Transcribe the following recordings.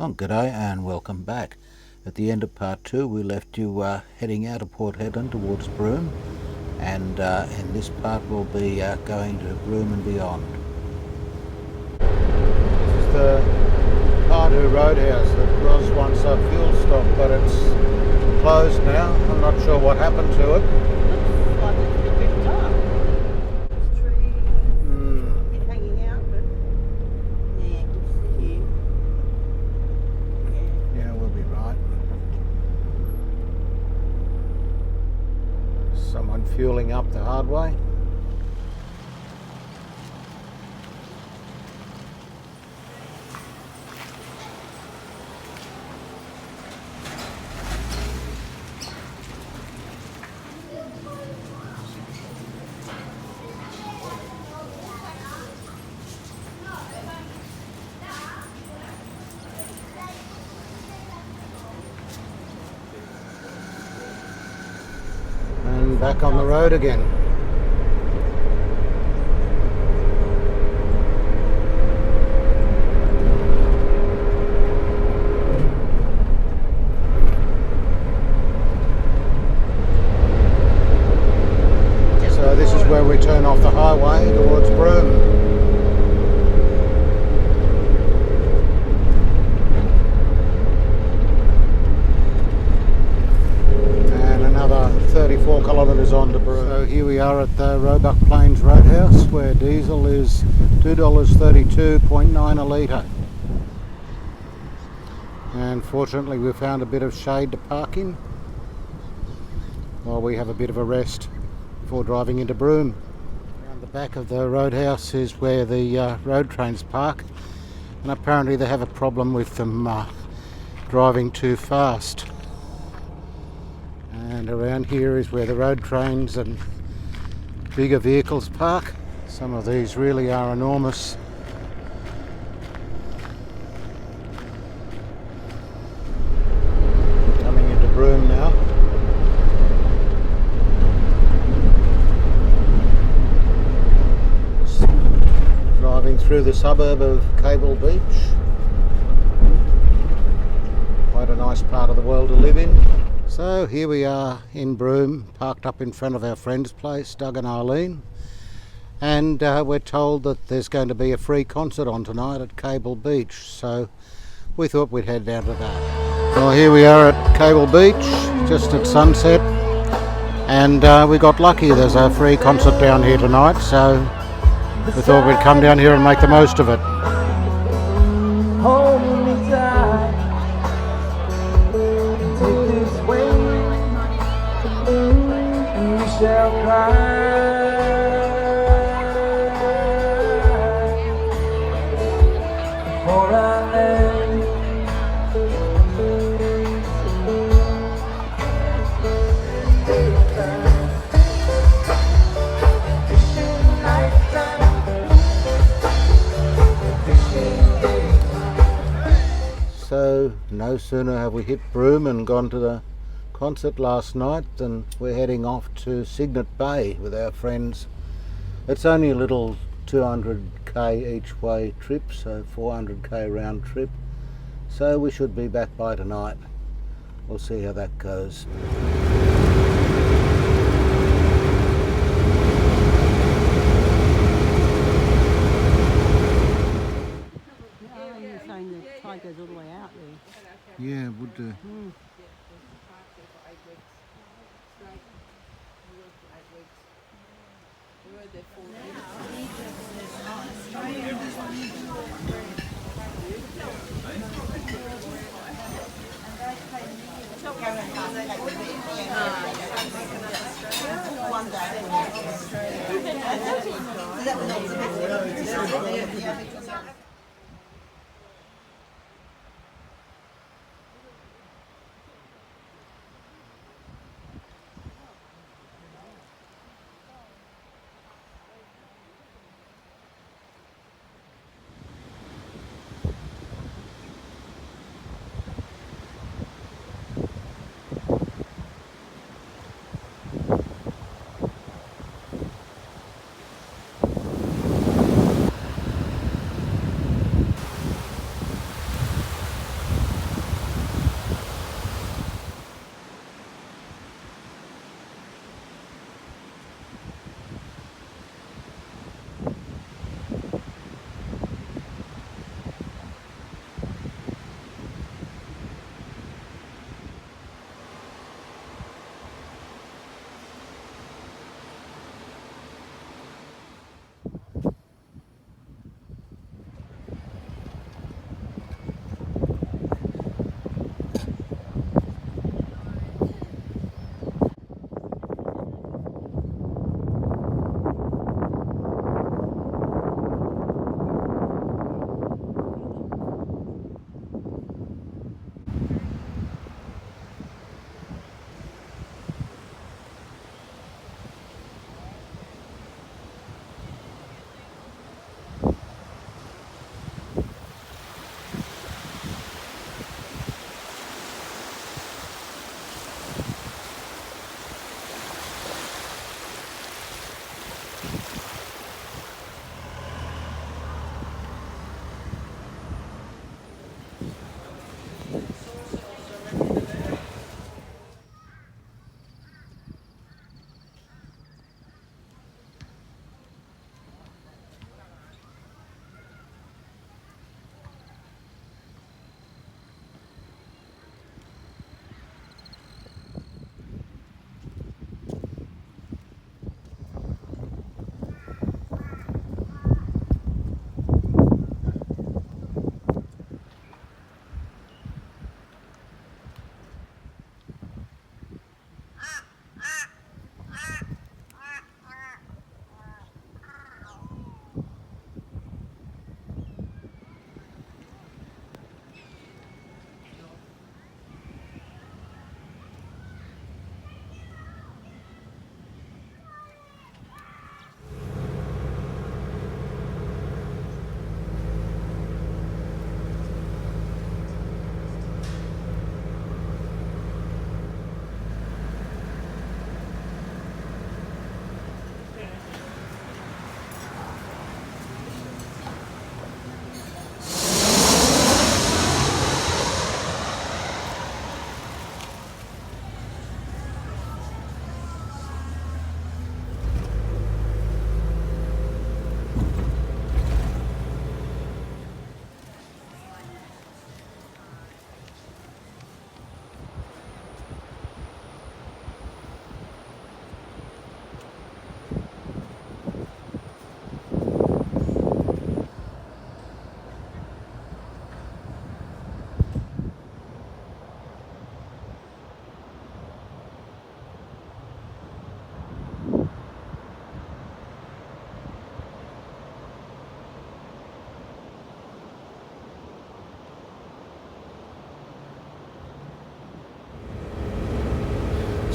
Oh, g'day and welcome back. At the end of part 2 we left you heading out of Port Hedland towards Broome, and in this part we'll be going to Broome and beyond. This is the Pardew Roadhouse that was once a fuel stop, but it's closed now. I'm not sure what happened to it. Looks like it's been picked up. There's trees hanging out, but yeah, you can see here. Yeah, we'll be right. Someone fueling up the hard way. And back on the road again. So this is where we turn off the highway towards Broome. And another 34 kilometres on to Broome. So here we are at the Roebuck Plains Roadhouse, where diesel is $2.32.9 a litre. And fortunately we found a bit of shade to park in while we have a bit of a rest before driving into Broome. Around the back of the roadhouse is where the road trains park, and apparently they have a problem with them driving too fast. And around here is where the road trains and bigger vehicles park. Some of these really are enormous. Coming into Broome now. Driving through the suburb of Cable Beach. Quite a nice part of the world to live in. So here we are in Broome, parked up in front of our friend's place, Doug and Arlene, and we're told that there's going to be a free concert on tonight at Cable Beach, so we thought we'd head down to that. Well, here we are at Cable Beach, just at sunset, and we got lucky. There's a free concert down here tonight, so we thought we'd come down here and make the most of it. Hold me tight, take this way, and we shall cry. For our land, fishing nighttime, fishing daytime. So no sooner have we hit Broome and gone to the concert last night than we're heading off to Cygnet Bay with our friends. It's only a little 200k each way trip, so 400k round trip. So we should be back by tonight. We'll see how that goes. You're saying the tide goes all the way out there. Yeah, would do.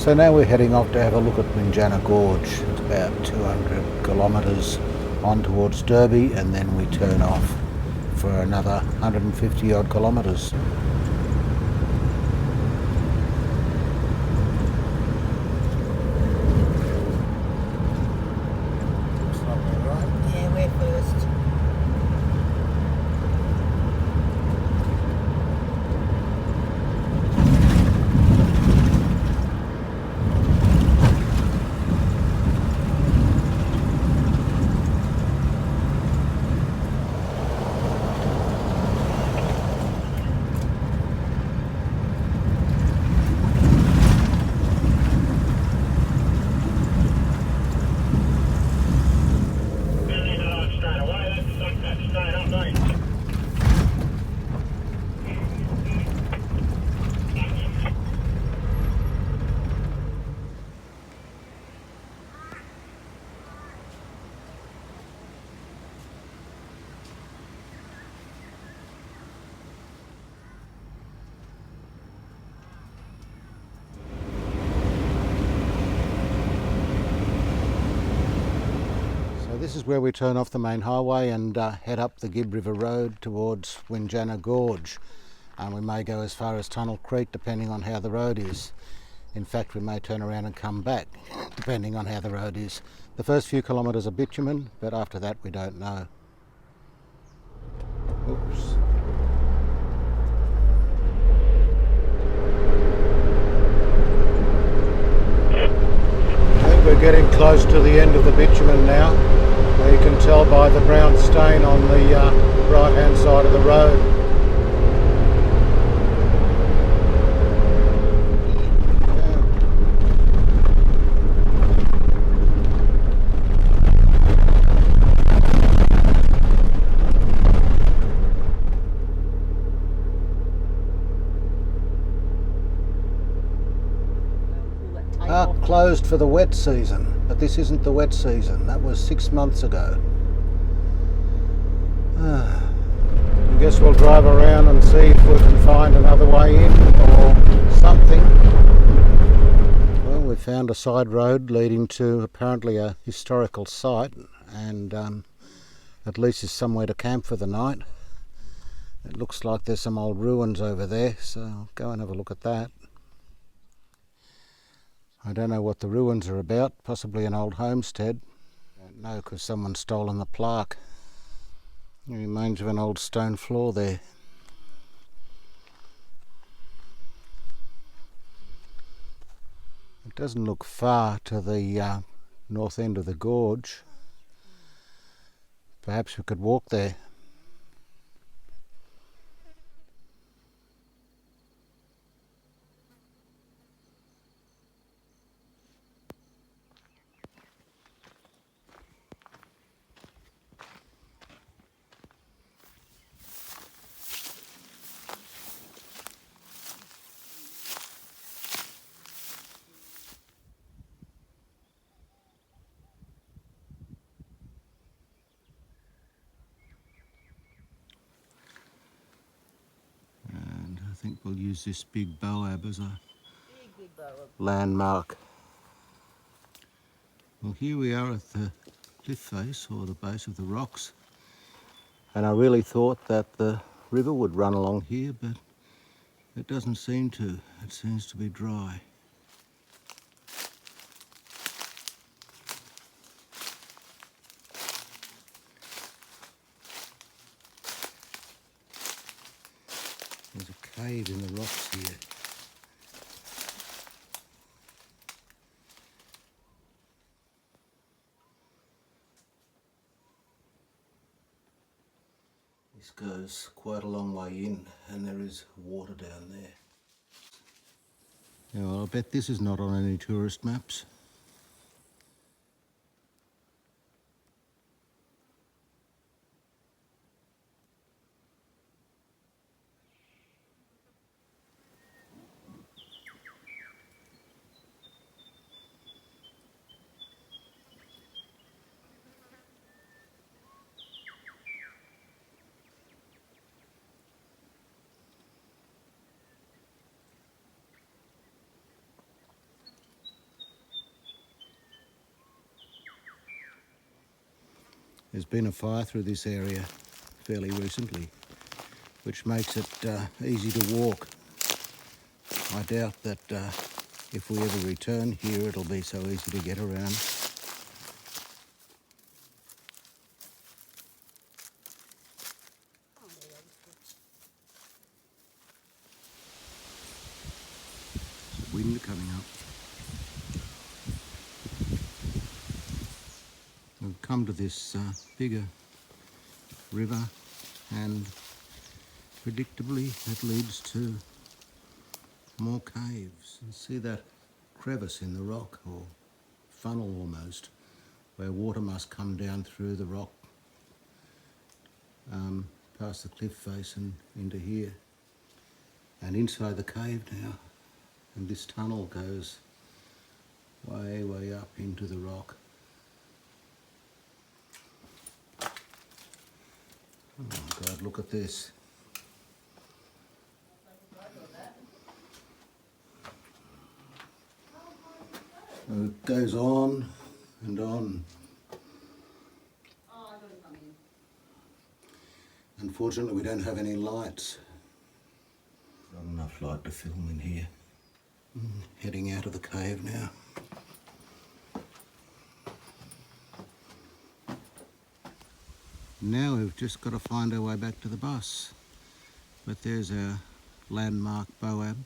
So now we're heading off to have a look at Windjana Gorge. It's about 200 kilometres on towards Derby, and then we turn off for another 150 odd kilometres. Looks like we're right. Yeah, we're first. This is where we turn off the main highway and head up the Gibb River Road towards Windjana Gorge. And we may go as far as Tunnel Creek depending on how the road is. In fact, we may turn around and come back depending on how the road is. The first few kilometres are bitumen, but after that we don't know. Oops. I think we're getting close to the end of the bitumen now. You can tell by the brown stain on the right hand side of the road. Closed for the wet season, but this isn't the wet season. That was 6 months ago. I guess we'll drive around and see if we can find another way in or something. Well, we found a side road leading to apparently a historical site, and at least there's somewhere to camp for the night. It looks like there's some old ruins over there, so I'll go and have a look at that. I don't know what the ruins are about, possibly an old homestead. I don't know because someone's stolen the plaque. It remains of an old stone floor there. It doesn't look far to the north end of the gorge. Perhaps we could walk there. I think we'll use this big boab as a landmark. Well, here we are at the cliff face, or the base of the rocks, and I really thought that the river would run along here, but it doesn't seem to. It seems to be dry. There's a cave in the rocks here. This goes quite a long way in, and there is water down there. Yeah, well, I bet this is not on any tourist maps. There's been a fire through this area fairly recently, which makes it easy to walk. I doubt that if we ever return here, it'll be so easy to get around. Wind coming up. We've come to this bigger river, and predictably it leads to more caves. You see that crevice in the rock, or funnel almost, where water must come down through the rock past the cliff face and into here, and inside the cave now. And this tunnel goes way, way up into the rock. Oh God, look at this. It goes on and on. Unfortunately, we don't have any lights. Not enough light to film in here. Heading out of the cave now. Now we've just got to find our way back to the bus. But there's our landmark Boab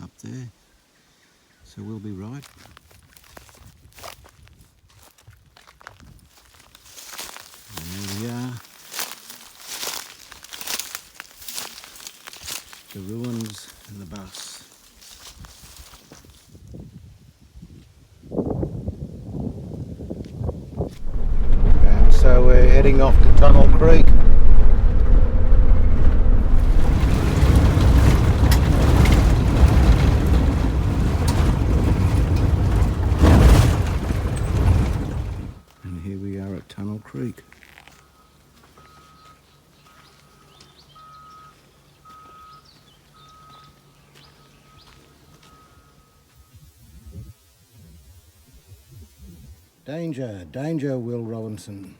up there. So we'll be right. There we are. The ruins and the bus. And so we're heading off to Tunnel Creek. And here we are at Tunnel Creek. Danger, danger, Will Robinson.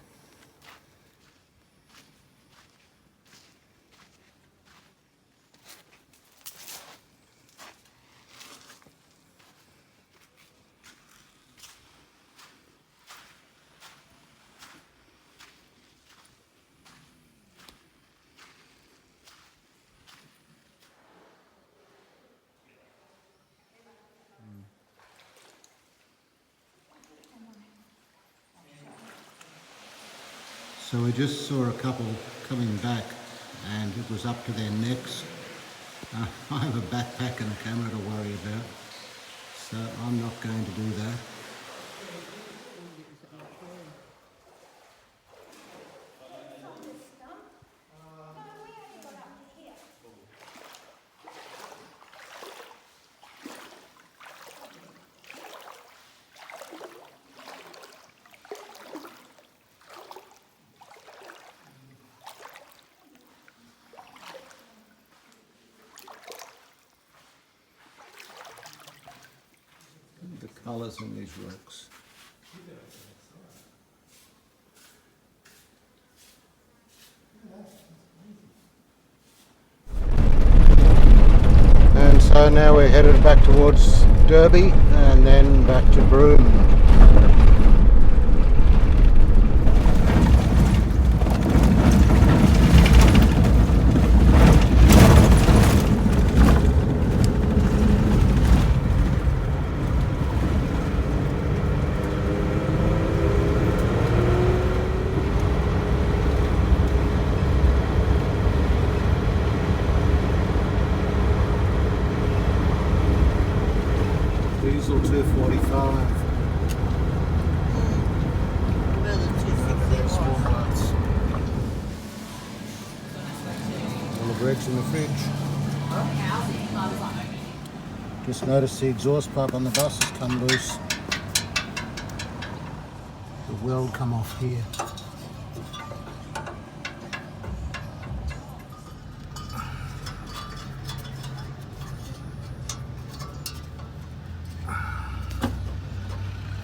So we just saw a couple coming back, and it was up to their necks. I have a backpack and a camera to worry about, so I'm not going to do that. The colours on these rocks. And so now we're headed back towards Derby and then back to Broome. Diesel 245. Well, the 260 Small was. parts. All the bread's in the fridge. Just noticed the exhaust pipe on the bus has come loose. The weld come off here.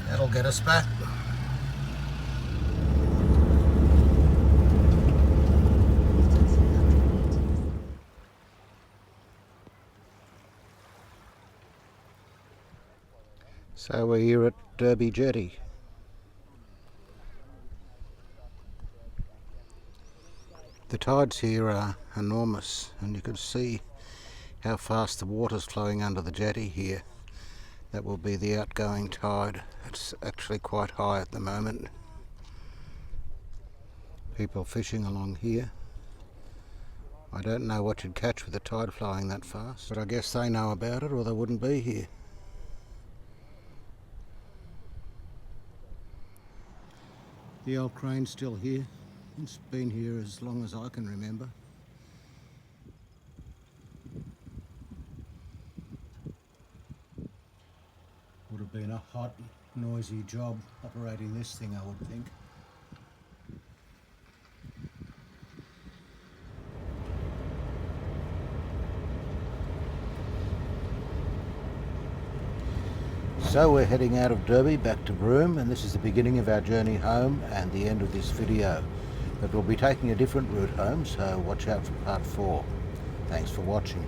That'll get us back. So we're here at Derby Jetty. The tides here are enormous, and you can see how fast the water's flowing under the jetty here. That will be the outgoing tide. It's actually quite high at the moment. People fishing along here. I don't know what you'd catch with the tide flowing that fast, but I guess they know about it or they wouldn't be here. The old crane's still here. It's been here as long as I can remember. Would have been a hot, noisy job operating this thing, I would think. So we're heading out of Derby back to Broome, and this is the beginning of our journey home and the end of this video. But we'll be taking a different route home, so watch out for part 4. Thanks for watching.